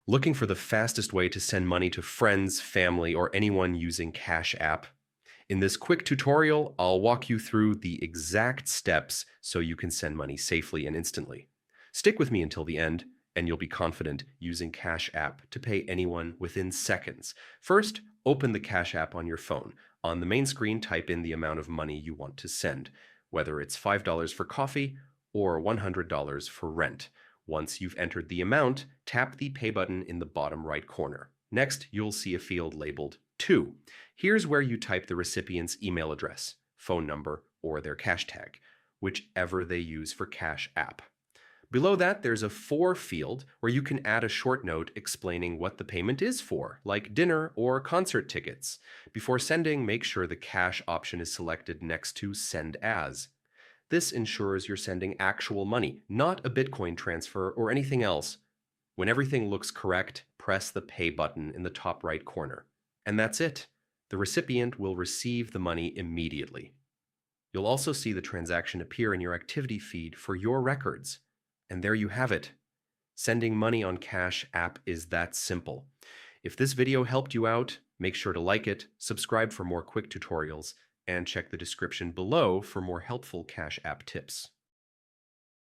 Looking for the fastest way to send money to friends, family, or anyone using Cash App? In this quick tutorial, I'll walk you through the exact steps so you can send money safely and instantly. Stick with me until the end, and you'll be confident using Cash App to pay anyone within seconds. First, open the Cash App on your phone. On the main screen, type in the amount of money you want to send, whether it's $5 for coffee or $100 for rent. Once you've entered the amount, tap the Pay button in the bottom right corner. Next, you'll see a field labeled To. Here's where you type the recipient's email address, phone number, or their cash tag, whichever they use for Cash App. Below that, there's a For field where you can add a short note explaining what the payment is for, like dinner or concert tickets. Before sending, make sure the cash option is selected next to Send As. This ensures you're sending actual money, not a Bitcoin transfer or anything else. When everything looks correct, press the Pay button in the top right corner. And that's it. The recipient will receive the money immediately. You'll also see the transaction appear in your activity feed for your records. And there you have it. Sending money on Cash App is that simple. If this video helped you out, make sure to like it, subscribe for more quick tutorials, and check the description below for more helpful Cash App tips.